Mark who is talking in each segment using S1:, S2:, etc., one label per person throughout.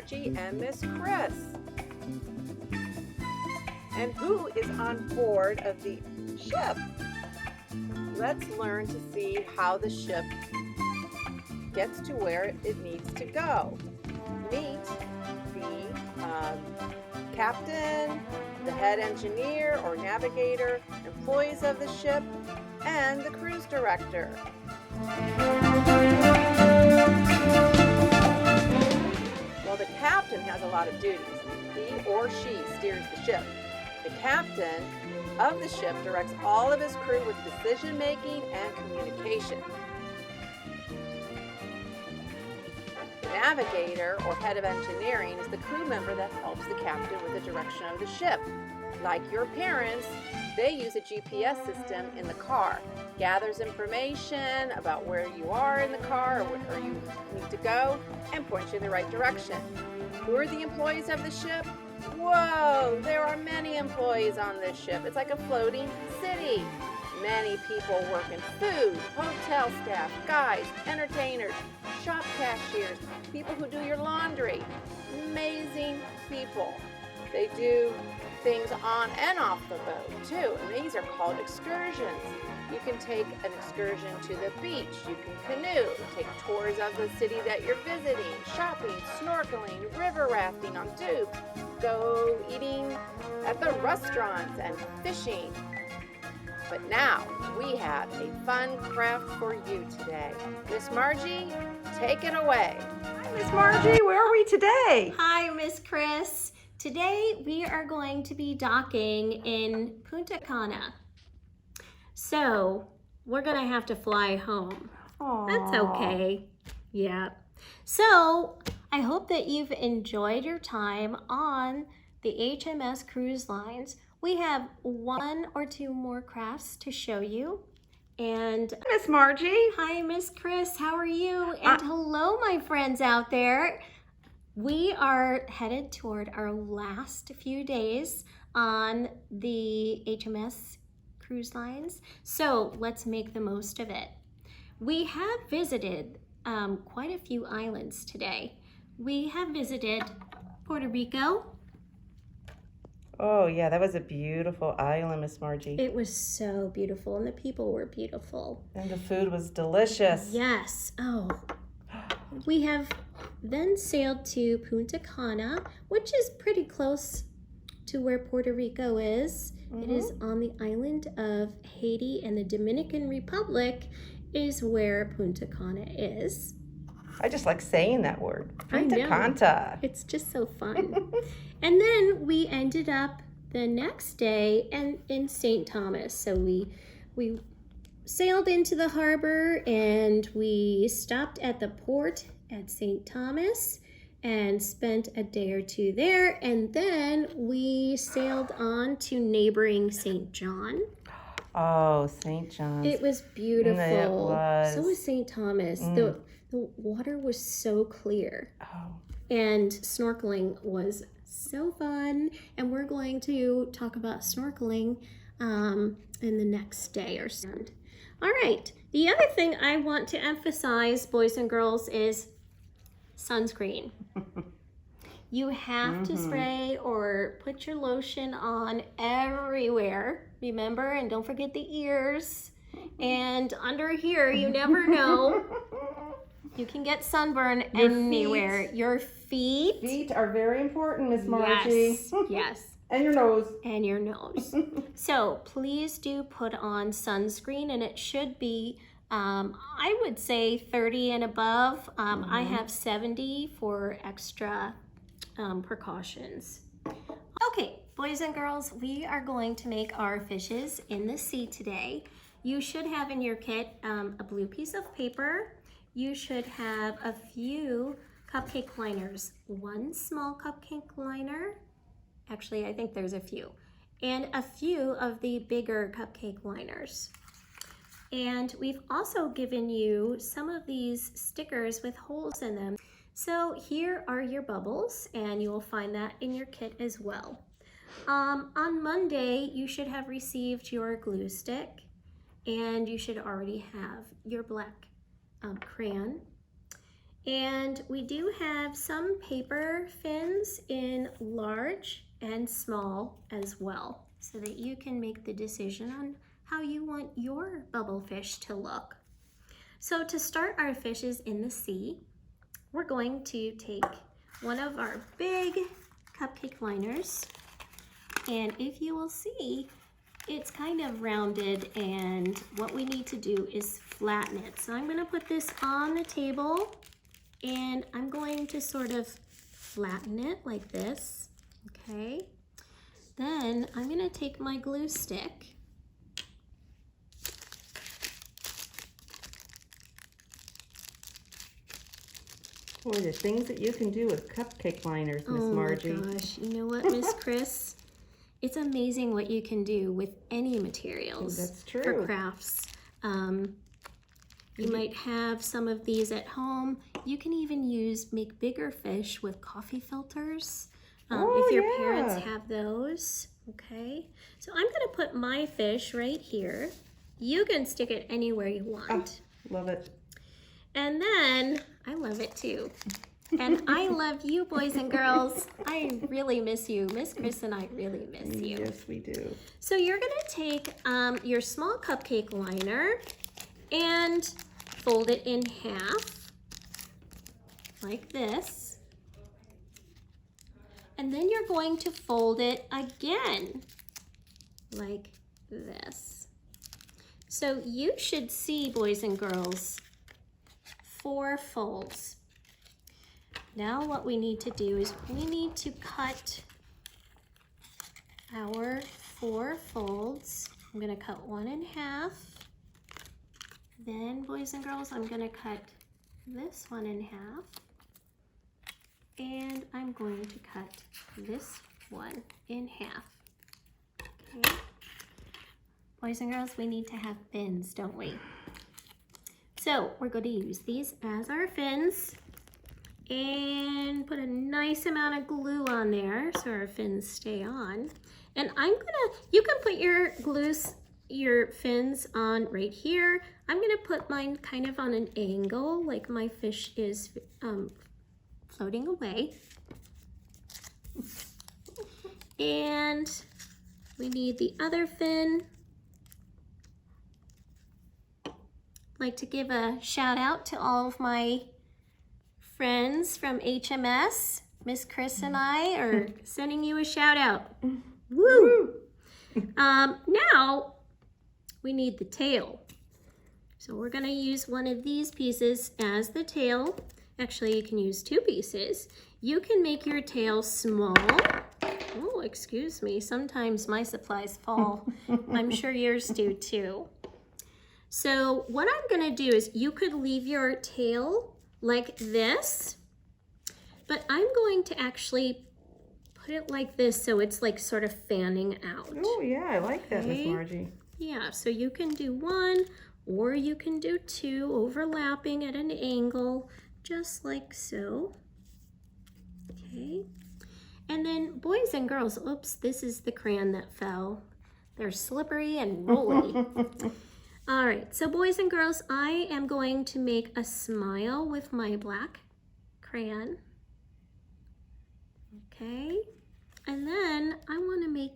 S1: Margie and Miss Chris. And who is on board of the ship? Let's learn to see how the ship gets to where it needs to go. Meet the captain, the head engineer or navigator, employees of the ship, and the cruise director. Well, the captain has a lot of duties. He or she steers the ship. The captain of the ship directs all of his crew with decision making and communication. The navigator or head of engineering is the crew member that helps the captain with the direction of the ship. Like your parents, they use a GPS system in the car, gathers information about where you are in the car or where you need to go, and points you in the right direction. Who are the employees of the ship? Whoa, there are many employees on this ship. It's like a floating city. Many people work in food, hotel staff, guides, entertainers, shop cashiers, people who do your laundry. Amazing people. They do things on and off the boat too, and these are called excursions. You can take an excursion to the beach, you can canoe, take tours of the city that you're visiting, shopping, snorkeling, river rafting on tubes, go eating at the restaurants and fishing. But now we have a fun craft for you today. Miss Margie, take it away. Hi, Miss Margie, where are we today?
S2: Hi, Miss Chris. Today we are going to be docking in Punta Cana. So we're gonna have to fly home.
S1: Aww.
S2: That's okay. Yeah. So I hope that you've enjoyed your time on the HMS cruise lines. We have one or two more crafts to show you. And
S1: Miss Margie.
S2: hi, Miss Chris. How are you? And hello, my friends out there. We are headed toward our last few days on the HMS cruise lines. So let's make the most of it. We have visited quite a few islands today. We have visited Puerto Rico.
S1: Oh yeah, that was a beautiful island, Miss Margie.
S2: It was so beautiful and the people were beautiful.
S1: And the food was delicious.
S2: Yes. Oh. We have then sailed to Punta Cana, which is pretty close to where Puerto Rico is. It is on the island of Haiti, and the Dominican Republic is where Punta Cana is.
S1: I just like saying that word.
S2: I
S1: Punta
S2: know.
S1: Cana.
S2: It's just so fun. And then we ended up the next day in St. Thomas. So we sailed into the harbor and we stopped at the port at St. Thomas and spent a day or two there, and then we sailed on to neighboring St. John.
S1: Oh, St. John's.
S2: It was beautiful.
S1: It was.
S2: So was St. Thomas. The water was so clear.
S1: Oh.
S2: And snorkeling was so fun, and we're going to talk about snorkeling in the next day or so. All right, the other thing I want to emphasize, boys and girls, is sunscreen. You have to spray or put your lotion on everywhere, remember? And don't forget the ears. And under here, you never know. You can get sunburn anywhere. Your feet.
S1: Feet are very important, Miss Margie.
S2: Yes, yes.
S1: And your nose.
S2: And your nose. So please do put on sunscreen, and it should be, I would say 30 and above. I have 70 for extra precautions. Okay, boys and girls, we are going to make our fishes in the sea today. You should have in your kit a blue piece of paper. You should have a few cupcake liners. One small cupcake liner. Actually, I think there's a few. And a few of the bigger cupcake liners. And we've also given you some of these stickers with holes in them. So here are your bubbles, and you will find that in your kit as well. On Monday, you should have received your glue stick, and you should already have your black crayon. And we do have some paper fins in large and small as well, so that you can make the decision on how you want your bubble fish to look. So to start our fishes in the sea, we're going to take one of our big cupcake liners, and if you will see, it's kind of rounded, and what we need to do is flatten it. So I'm going to put this on the table, and I'm going to sort of flatten it like this, okay? Then I'm going to take my glue stick,
S3: Boy, the things that you can do with cupcake liners, Miss Margie.
S2: Oh my gosh, you know what, Miss Chris? It's amazing what you can do with any materials.
S3: That's true.
S2: For crafts. You might have some of these at home. You can even make bigger fish with coffee filters. If your parents have those, okay? So I'm gonna put my fish right here. You can stick it anywhere you want.
S3: Oh, love it.
S2: And then, I love it too. And I love you, boys and girls. I really miss you. Miss Chris and I really miss you.
S3: Yes, we do.
S2: So you're gonna take your small cupcake liner and fold it in half, like this. And then you're going to fold it again, like this. So you should see, boys and girls, 4 folds. Now what we need to do is we need to cut our 4 folds. I'm going to cut one in half. Then, boys and girls, I'm going to cut this one in half. And I'm going to cut this one in half. Okay. Boys and girls, we need to have fins, don't we? So we're going to use these as our fins and put a nice amount of glue on there so our fins stay on. And you can put your fins on right here. I'm gonna put mine kind of on an angle, like my fish is floating away. And we need the other fin. I'd like to give a shout out to all of my friends from HMS. Miss Chris and I are sending you a shout out. Woo! Now we need the tail. So we're gonna use one of these pieces as the tail. Actually, you can use 2 pieces. You can make your tail small. Oh, excuse me. Sometimes my supplies fall. I'm sure yours do too. So what I'm gonna do is you could leave your tail like this, but I'm going to actually put it like this so it's like sort of fanning out.
S3: Oh yeah, I like that, Miss
S2: Okay.
S3: Margie.
S2: Yeah, so you can do 1 or you can do 2 overlapping at an angle, just like so. Okay. And then boys and girls, oops, this is the crayon that fell. They're slippery and rolly. All right, so boys and girls, I am going to make a smile with my black crayon. Okay, and then I want to make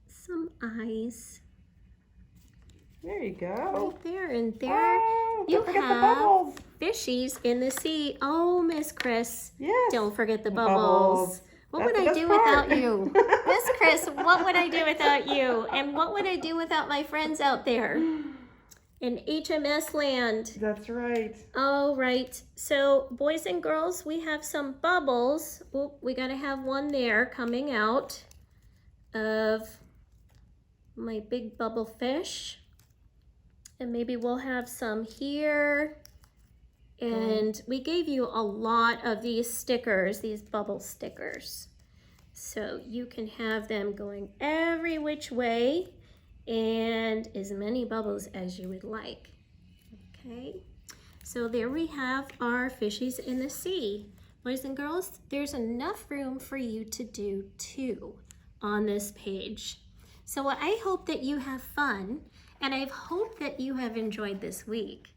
S2: some eyes.
S3: There you go.
S2: Right there, and there
S3: Oh,
S2: you
S3: don't forget the
S2: have
S3: bubbles.
S2: fishies in the sea. Oh, Miss Chris,
S3: Yes.
S2: don't forget the
S3: Bubbles.
S2: bubbles. What
S3: That's
S2: would
S3: the
S2: I
S3: best
S2: do
S3: part.
S2: without you? Miss Chris, what would I do without you? And what would I do without my friends out there in HMS land?
S3: That's right.
S2: All right, so boys and girls, we have some bubbles. Oh, we gotta have one there coming out of my big bubble fish. And maybe we'll have some here. And we gave you a lot of these stickers, these bubble stickers. So you can have them going every which way and as many bubbles as you would like. Okay, so there we have our fishies in the sea. Boys and girls, there's enough room for you to do 2 on this page. So I hope that you have fun, and I hope that you have enjoyed this week.